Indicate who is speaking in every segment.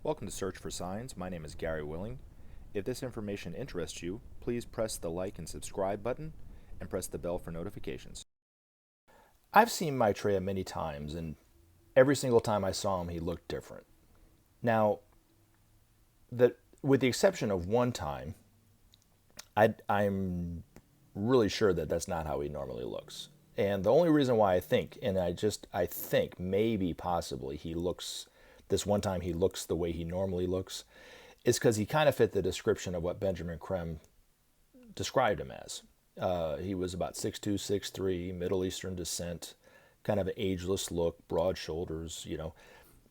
Speaker 1: Welcome to Search for Signs. My name is Gary Willing. If this information interests you, please press the like and subscribe button and press the bell for notifications. I've seen Maitreya many times, and every single time I saw him, he looked different. Now, with the exception of one time, I'm really sure that that's not how he normally looks. And the only reason why I think maybe possibly this one time he looks the way he normally looks, is because he kind of fit the description of what Benjamin Creme described him as. He was about 6'2", 6'3", Middle Eastern descent, kind of an ageless look, broad shoulders,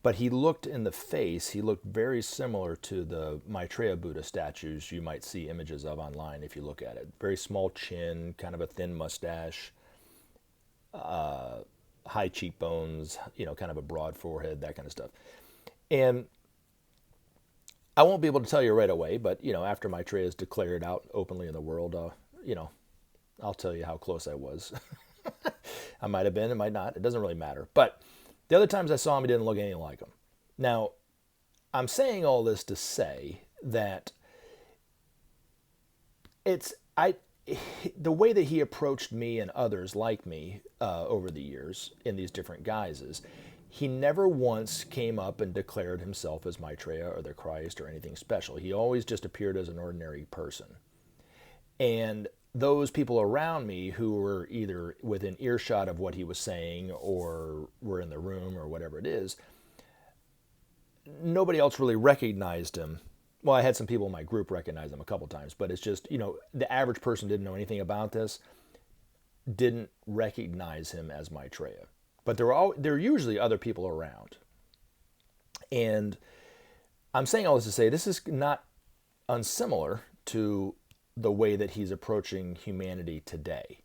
Speaker 1: But he looked very similar to the Maitreya Buddha statues you might see images of online if you look at it. Very small chin, kind of a thin mustache, high cheekbones, kind of a broad forehead, that kind of stuff. And I won't be able to tell you right away, but, after Maitreya is declared out openly in the world, I'll tell you how close I was. I might have been, it might not. It doesn't really matter. But the other times I saw him, he didn't look anything like him. Now, I'm saying all this to say that the way that he approached me and others like me over the years in these different guises, he never once came up and declared himself as Maitreya or the Christ or anything special. He always just appeared as an ordinary person. And those people around me who were either within earshot of what he was saying or were in the room or whatever it is, nobody else really recognized him. Well, I had some people in my group recognize him a couple times, but it's just, the average person didn't know anything about this, didn't recognize him as Maitreya. But there are usually other people around. And I'm saying all this to say this is not unsimilar to the way that he's approaching humanity today,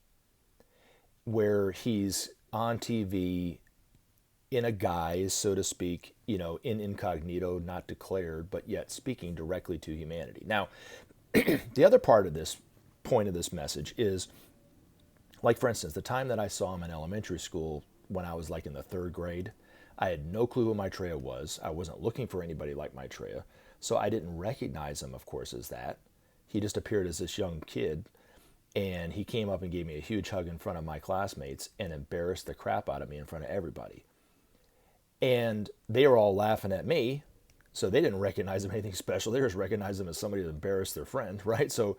Speaker 1: where he's on TV in a guise, so to speak, in incognito, not declared, but yet speaking directly to humanity. Now, the other point of this message is, like, for instance, the time that I saw him in elementary school when I was like in the 3rd grade, I had no clue who Maitreya was. I wasn't looking for anybody like Maitreya, so I didn't recognize him, of course, as that. He just appeared as this young kid, and he came up and gave me a huge hug in front of my classmates and embarrassed the crap out of me in front of everybody. And they were all laughing at me, so they didn't recognize him anything special. They just recognized him as somebody that embarrassed their friend, right? So,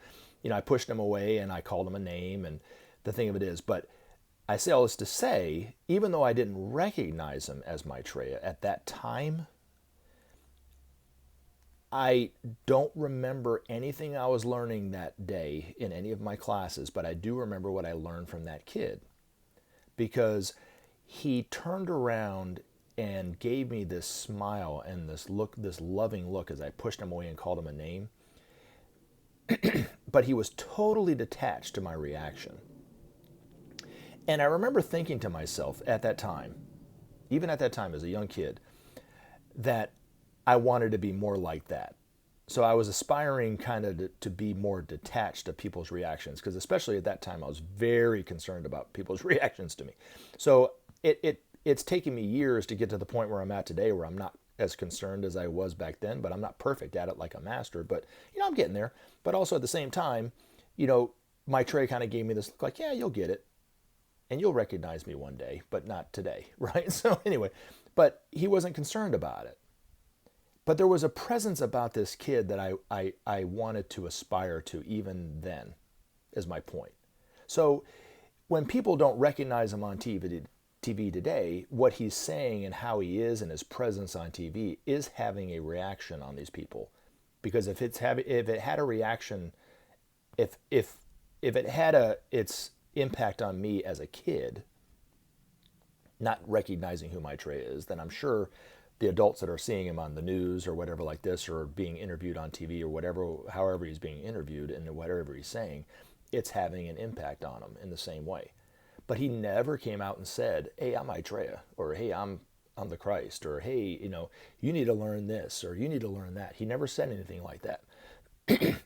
Speaker 1: I pushed him away and I called him a name, and the thing of it is, but I say all this to say, even though I didn't recognize him as Maitreya at that time, I don't remember anything I was learning that day in any of my classes, but I do remember what I learned from that kid, because he turned around and gave me this smile and this look, this loving look, as I pushed him away and called him a name. But he was totally detached to my reaction. And I remember thinking to myself at that time, even at that time as a young kid, that I wanted to be more like that. So I was aspiring kind of to be more detached to people's reactions, because especially at that time I was very concerned about people's reactions to me. So it's taken me years to get to the point where I'm at today, where I'm not as concerned as I was back then, but I'm not perfect at it like a master, but I'm getting there. But also at the same time, Maitreya kind of gave me this look like, yeah, you'll get it. And you'll recognize me one day, but not today, right? So anyway, but he wasn't concerned about it. But there was a presence about this kid that I wanted to aspire to even then, is my point. So when people don't recognize him on TV today, what he's saying and how he is and his presence on TV is having a reaction on these people. Because if it had a reaction, if it had its impact on me as a kid, not recognizing who Maitreya is, then I'm sure the adults that are seeing him on the news or whatever like this, or being interviewed on TV or whatever, however he's being interviewed and whatever he's saying, it's having an impact on him in the same way. But he never came out and said, hey, I'm Maitreya, or hey, I'm I'm the Christ, or hey, you need to learn this, or you need to learn that. He never said anything like that.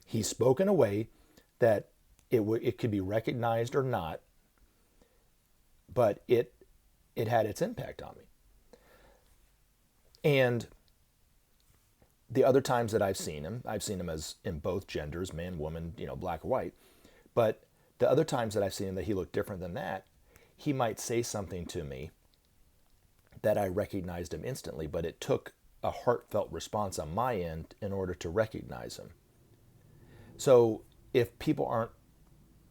Speaker 1: He spoke in a way that it could be recognized or not, but it had its impact on me. And the other times that I've seen him as in both genders, man, woman, black or white. But the other times that I've seen him that he looked different than that, he might say something to me that I recognized him instantly, but it took a heartfelt response on my end in order to recognize him. So if people aren't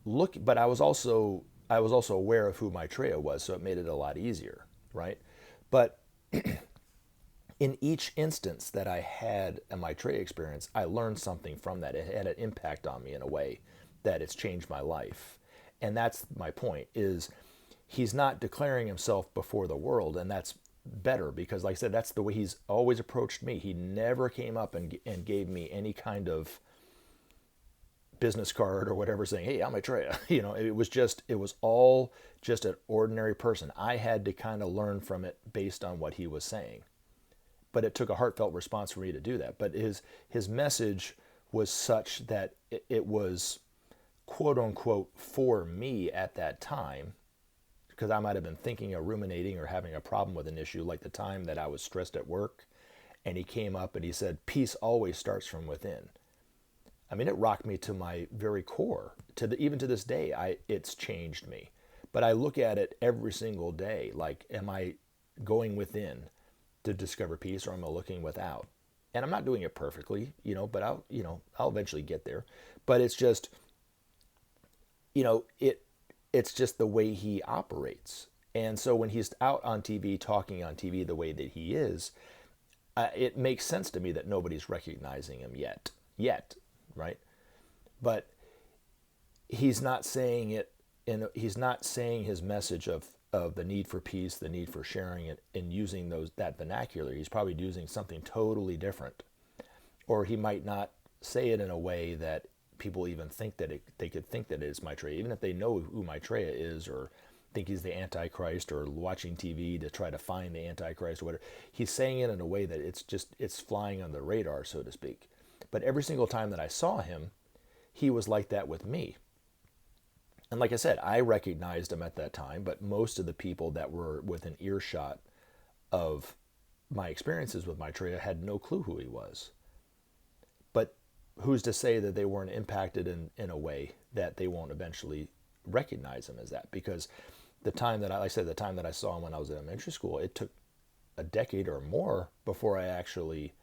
Speaker 1: looking, but I was also aware of who Maitreya was, so it made it a lot easier, right? But in each instance that I had a Maitreya experience, I learned something from that. It had an impact on me in a way that it's changed my life. And that's my point, is he's not declaring himself before the world, and that's better because, like I said, that's the way he's always approached me. He never came up and gave me any kind of business card or whatever saying, hey, I'm Maitreya. It was all just an ordinary person. I had to kind of learn from it based on what he was saying. But it took a heartfelt response for me to do that. But his message was such that it was quote unquote for me at that time, because I might have been thinking or ruminating or having a problem with an issue, like the time that I was stressed at work and he came up and he said, peace always starts from within. I mean, it rocked me to my very core. Even to this day, it's changed me. But I look at it every single day. Like, am I going within to discover peace, or am I looking without? And I'm not doing it perfectly, but I'll eventually get there. But it's just, it's just the way he operates. And so when he's out on TV, talking on TV the way that he is, it makes sense to me that nobody's recognizing him yet, right? But he's not saying it, and he's not saying his message of the need for peace, the need for sharing it, and using that vernacular. He's probably using something totally different, or he might not say it in a way that people even think that they could think that it is Maitreya, even if they know who Maitreya is, or think he's the Antichrist, or watching TV to try to find the Antichrist or whatever. He's saying it in a way that it's flying on the radar, so to speak. But every single time that I saw him, he was like that with me. And like I said, I recognized him at that time, but most of the people that were within earshot of my experiences with Maitreya had no clue who he was. But who's to say that they weren't impacted in a way that they won't eventually recognize him as that? Because the time that I saw him when I was in elementary school, it took a decade or more before I actually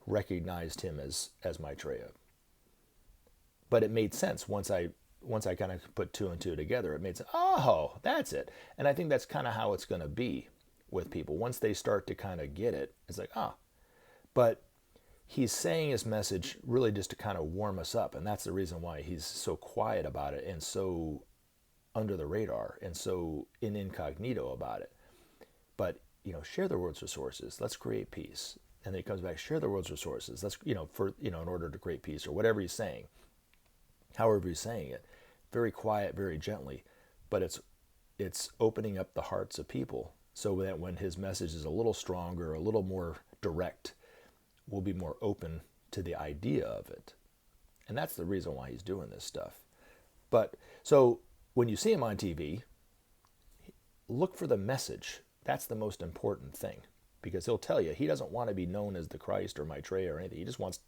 Speaker 1: recognized him as Maitreya. But it made sense once I kind of put two and two together. It made sense. Oh, that's it. And I think that's kind of how it's going to be with people. Once they start to kind of get it, it's like, But he's saying his message really just to kind of warm us up. And that's the reason why he's so quiet about it and so under the radar and so in incognito about it. But, share the world's resources. Let's create peace. And then he comes back, share the world's resources. Let's, in order to create peace, or whatever he's saying, however he's saying it, very quiet, very gently, but it's opening up the hearts of people so that when his message is a little stronger, a little more direct, we'll be more open to the idea of it. And that's the reason why he's doing this stuff. But so when you see him on TV, look for the message. That's the most important thing, because he'll tell you he doesn't want to be known as the Christ or Maitreya or anything. He just wants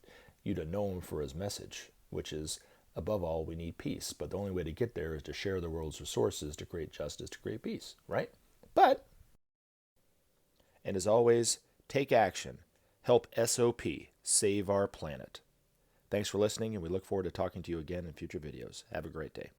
Speaker 1: you to know him for his message, which is, above all, we need peace. But the only way to get there is to share the world's resources, to create justice, to create peace, right? And as always, take action. Help SOP save our planet. Thanks for listening, and we look forward to talking to you again in future videos. Have a great day.